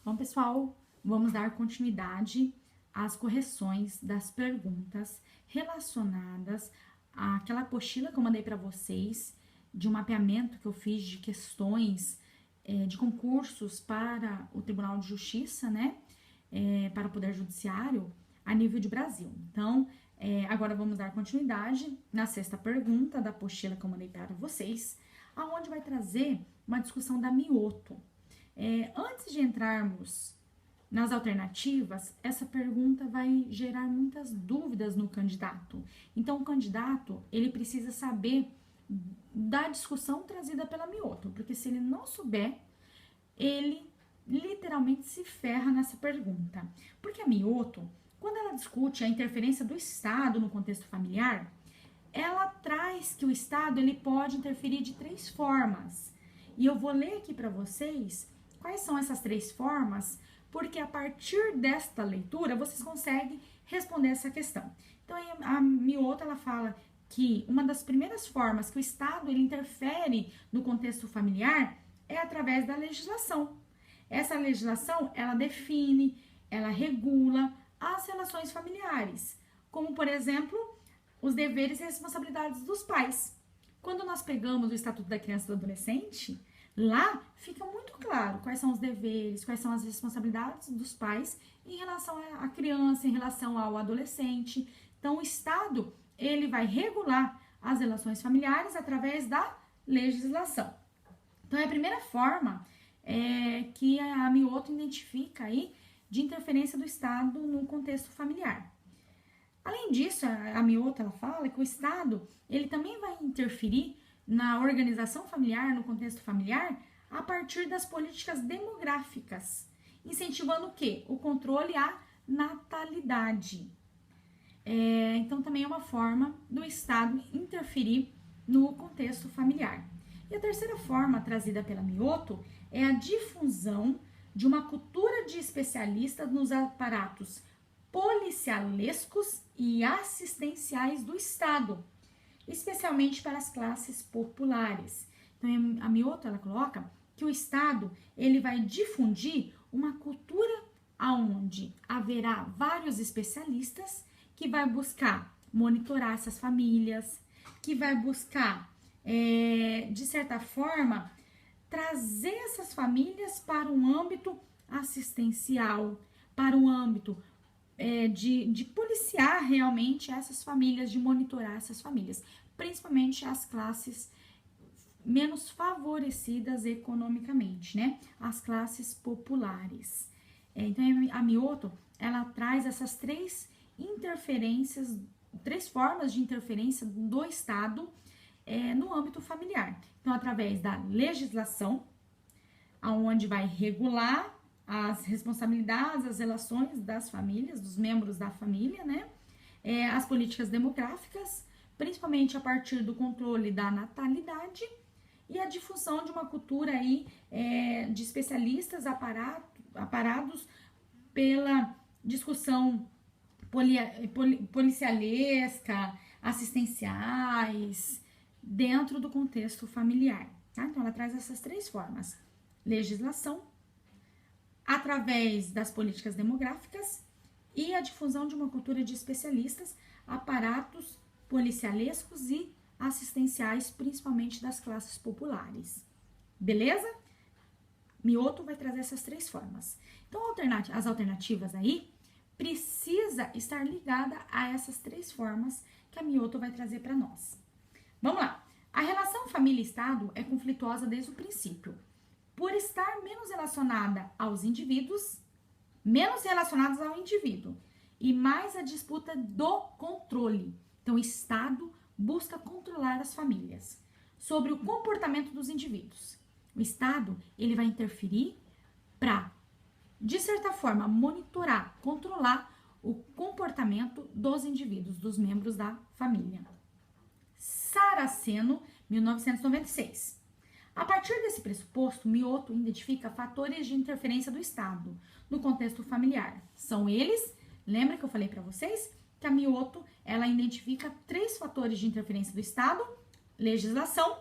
Bom, pessoal, vamos dar continuidade às correções das perguntas relacionadas àquela apostila que eu mandei para vocês, de um mapeamento que eu fiz de questões de concursos para o Tribunal de Justiça, né? Para o Poder Judiciário a nível de Brasil. Então, agora vamos dar continuidade na sexta pergunta da apostila que eu mandei para vocês, aonde vai trazer uma discussão da Mioto. Antes de entrarmos nas alternativas, essa pergunta vai gerar muitas dúvidas no candidato. Então, o candidato, ele precisa saber da discussão trazida pela Mioto, porque se ele não souber, ele literalmente se ferra nessa pergunta. Porque a Mioto, quando ela discute a interferência do Estado no contexto familiar, ela traz que o Estado ele pode interferir de três formas. E eu vou ler aqui para vocês quais são essas três formas, porque a partir desta leitura vocês conseguem responder essa questão. Então, a Mioto, ela fala que uma das primeiras formas que o Estado ele interfere no contexto familiar é através da legislação. Essa legislação, ela define, ela regula as relações familiares, como, por exemplo, os deveres e responsabilidades dos pais. Quando nós pegamos o Estatuto da Criança e do Adolescente, lá fica muito claro quais são os deveres, quais são as responsabilidades dos pais em relação à criança, em relação ao adolescente. Então, o Estado, ele vai regular as relações familiares através da legislação. Então, é a primeira forma que a Mioto identifica aí de interferência do Estado no contexto familiar. Além disso, a Mioto, ela fala que o Estado, ele também vai interferir na organização familiar, no contexto familiar, a partir das políticas demográficas, incentivando o quê? O controle à natalidade. Então, também é uma forma do Estado interferir no contexto familiar. E a terceira forma trazida pela Mioto é a difusão de uma cultura de especialistas nos aparatos policialescos e assistenciais do Estado, especialmente para as classes populares. Então, a Mioto, ela coloca que o Estado, ele vai difundir uma cultura onde haverá vários especialistas que vai buscar monitorar essas famílias, que vai buscar, de certa forma, trazer essas famílias para um âmbito assistencial, para um âmbito de policiar realmente essas famílias, de monitorar essas famílias, principalmente as classes menos favorecidas economicamente, né? As classes populares. Então, a Mioto, ela traz essas três interferências, três formas de interferência do Estado no âmbito familiar. Então, através da legislação, onde vai regular as responsabilidades, as relações das famílias, dos membros da família, né? As políticas demográficas, principalmente a partir do controle da natalidade e a difusão de uma cultura aí, de especialistas aparados pela discussão policialesca, assistenciais, dentro do contexto familiar. Tá? Então, ela traz essas três formas: legislação, através das políticas demográficas e a difusão de uma cultura de especialistas, aparatos policialescos e assistenciais, principalmente das classes populares. Beleza? Mioto vai trazer essas três formas. Então, as alternativas aí precisa estar ligada a essas três formas que a Mioto vai trazer para nós. Vamos lá. A relação família e Estado é conflituosa desde o princípio, por estar menos relacionada aos indivíduos, menos relacionados ao indivíduo, e mais a disputa do controle. Então, o Estado busca controlar as famílias sobre o comportamento dos indivíduos. O Estado, ele vai interferir para, de certa forma, monitorar, controlar o comportamento dos indivíduos, dos membros da família. Saraceno, 1996. A partir desse pressuposto, Mioto identifica fatores de interferência do Estado no contexto familiar. São eles, lembra que eu falei para vocês que a Mioto, ela identifica três fatores de interferência do Estado: legislação,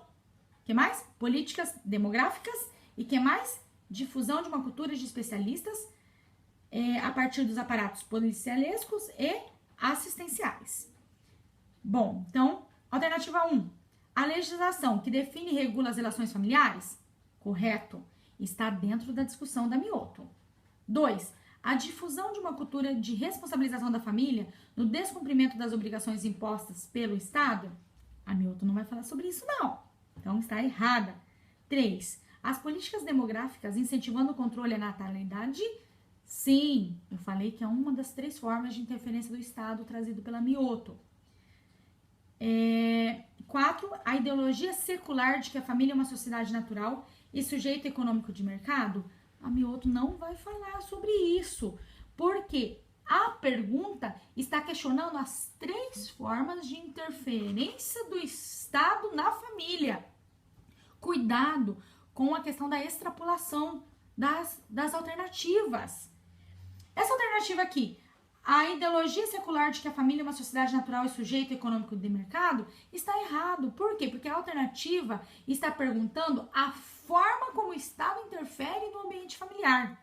que mais? Políticas demográficas e que mais? difusão de uma cultura de especialistas a partir dos aparatos policialescos e assistenciais. Bom, então, alternativa 1. A legislação que define e regula as relações familiares? Correto. Está dentro da discussão da Mioto. 2. A difusão de uma cultura de responsabilização da família no descumprimento das obrigações impostas pelo Estado? A Mioto não vai falar sobre isso, não. Então, está errada. 3. As políticas demográficas incentivando o controle da natalidade? Sim, eu falei que é uma das 3 formas de interferência do Estado trazido pela Mioto. 4. A ideologia secular de que a família é uma sociedade natural e sujeito econômico de mercado? A Mioto não vai falar sobre isso, porque a pergunta está questionando as 3 formas de interferência do Estado na família. Cuidado com a questão da extrapolação das alternativas. Essa alternativa aqui, a ideologia secular de que a família é uma sociedade natural e sujeito econômico de mercado, está errado. Por quê? Porque a alternativa está perguntando a forma como o Estado interfere no ambiente familiar.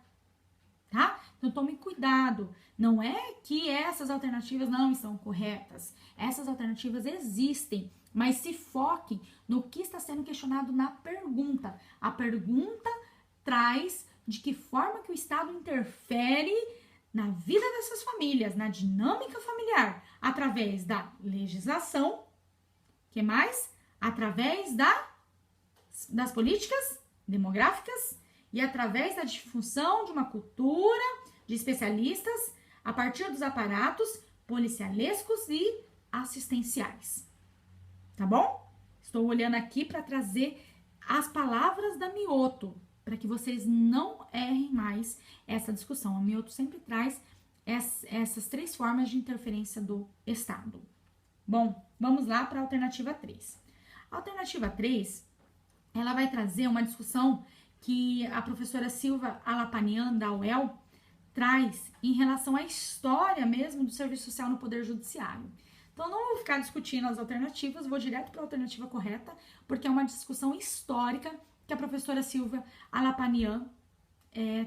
Tá? Então tome cuidado. Não é que essas alternativas não estão corretas. Essas alternativas existem, mas se foquem no que está sendo questionado na pergunta. A pergunta traz de que forma que o Estado interfere na vida dessas famílias, na dinâmica familiar, através da legislação, que mais? Através das políticas demográficas e através da difusão de uma cultura de especialistas a partir dos aparatos policialescos e assistenciais. Tá bom? Estou olhando aqui para trazer as palavras da Mioto, para que vocês não errem mais essa discussão. A Mioto sempre traz essas 3 formas de interferência do Estado. Bom, vamos lá para a alternativa 3. A alternativa 3, ela vai trazer uma discussão que a professora Silvia Alapanian, da UEL, traz em relação à história mesmo do serviço social no Poder Judiciário. Então, não vou ficar discutindo as alternativas, vou direto para a alternativa correta, porque é uma discussão histórica que a professora Silvia Alapanian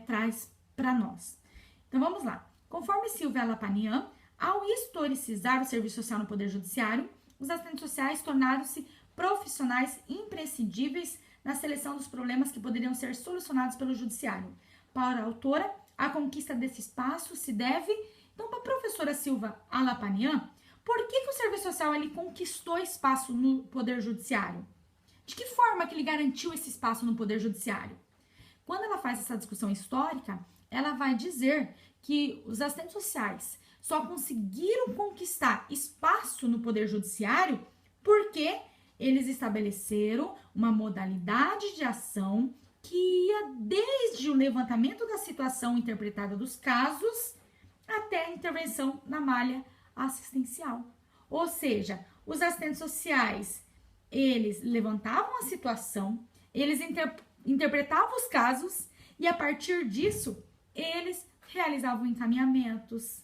traz para nós. Então, vamos lá. Conforme Silvia Alapanian, ao historicizar o serviço social no Poder Judiciário, os assistentes sociais tornaram-se profissionais imprescindíveis na seleção dos problemas que poderiam ser solucionados pelo Judiciário. Para a autora, a conquista desse espaço se deve, então, para a professora Silvia Alapanian, por que o serviço social ele conquistou espaço no Poder Judiciário? De que forma que ele garantiu esse espaço no Poder Judiciário? Quando ela faz essa discussão histórica, ela vai dizer que os assistentes sociais só conseguiram conquistar espaço no Poder Judiciário porque eles estabeleceram uma modalidade de ação que ia desde o levantamento da situação interpretada dos casos até a intervenção na malha assistencial. Ou seja, os assistentes sociais, eles levantavam a situação, eles interpretavam os casos e a partir disso, eles realizavam encaminhamentos.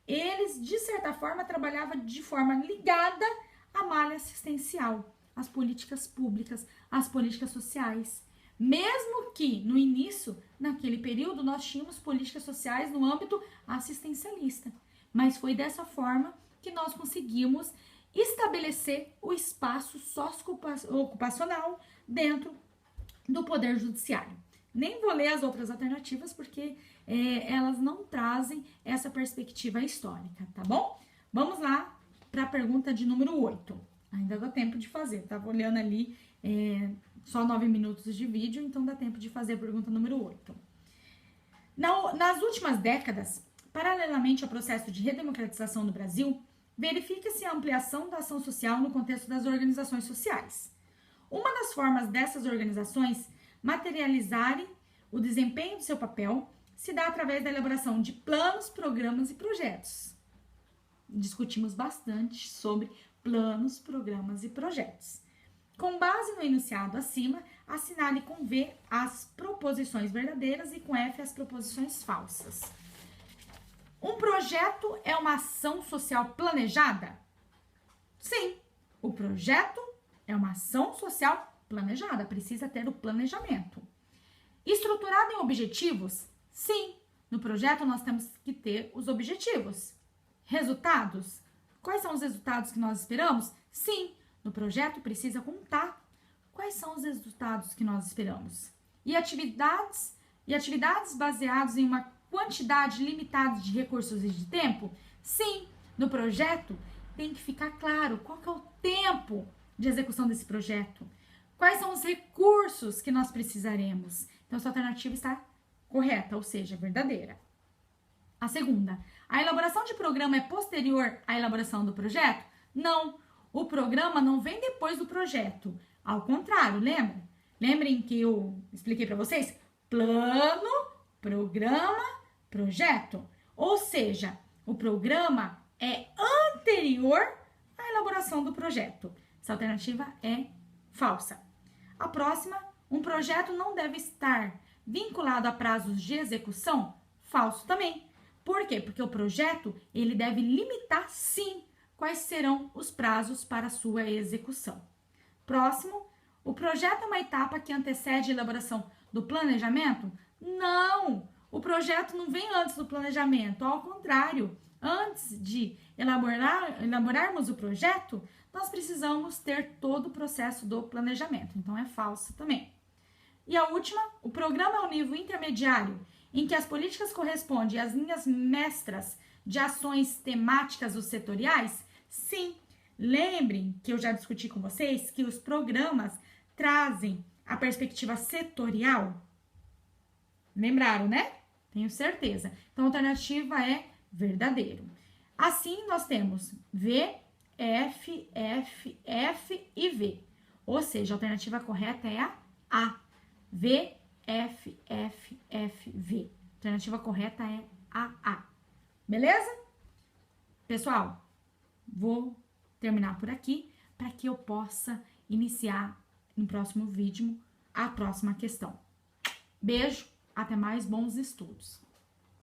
Eles, de certa forma, trabalhavam de forma ligada à malha assistencial, às políticas públicas, às políticas sociais. Mesmo que, no início, naquele período, nós tínhamos políticas sociais no âmbito assistencialista. Mas foi dessa forma que nós conseguimos estabelecer o espaço socioocupacional dentro do Poder Judiciário. Nem vou ler as outras alternativas, porque elas não trazem essa perspectiva histórica, tá bom? Vamos lá para a pergunta de número 8. Ainda dá tempo de fazer, tava olhando ali só 9 minutos de vídeo, então dá tempo de fazer a pergunta número 8. Nas últimas décadas, paralelamente ao processo de redemocratização do Brasil, verifica-se a ampliação da ação social no contexto das organizações sociais. Uma das formas dessas organizações materializarem o desempenho do seu papel se dá através da elaboração de planos, programas e projetos. Discutimos bastante sobre planos, programas e projetos. Com base no enunciado acima, assinale com V as proposições verdadeiras e com F as proposições falsas. Um projeto é uma ação social planejada? Sim, o projeto é uma ação social planejada, precisa ter o planejamento. Estruturado em objetivos? Sim. No projeto nós temos que ter os objetivos. Resultados? Quais são os resultados que nós esperamos? Sim. No projeto precisa contar. Quais são os resultados que nós esperamos? E atividades baseadas em uma quantidade limitada de recursos e de tempo? Sim. No projeto tem que ficar claro qual que é o tempo de execução desse projeto. Quais são os recursos que nós precisaremos? Então, essa alternativa está correta, ou seja, verdadeira. A segunda, a elaboração de programa é posterior à elaboração do projeto? Não, o programa não vem depois do projeto. Ao contrário, lembra? Lembrem que eu expliquei para vocês? Plano, programa, projeto. Ou seja, o programa é anterior à elaboração do projeto. Essa alternativa é falsa. A próxima, um projeto não deve estar vinculado a prazos de execução? Falso também. Por quê? Porque o projeto, ele deve limitar, sim, quais serão os prazos para a sua execução. Próximo, o projeto é uma etapa que antecede a elaboração do planejamento? Não! O projeto não vem antes do planejamento, ao contrário. Antes de elaborarmos o projeto, nós precisamos ter todo o processo do planejamento. Então, é falso também. E a última, o programa é um nível intermediário, em que as políticas correspondem às linhas mestras de ações temáticas ou setoriais? Sim. Lembrem que eu já discuti com vocês que os programas trazem a perspectiva setorial? Lembraram, né? Tenho certeza. Então, a alternativa é verdadeiro. Assim, nós temos V, F, F, F e V. Ou seja, a alternativa correta é a A. V, F, F, F, V. A alternativa correta é a. Beleza? Pessoal, vou terminar por aqui para que eu possa iniciar no próximo vídeo a próxima questão. Beijo, até mais, bons estudos!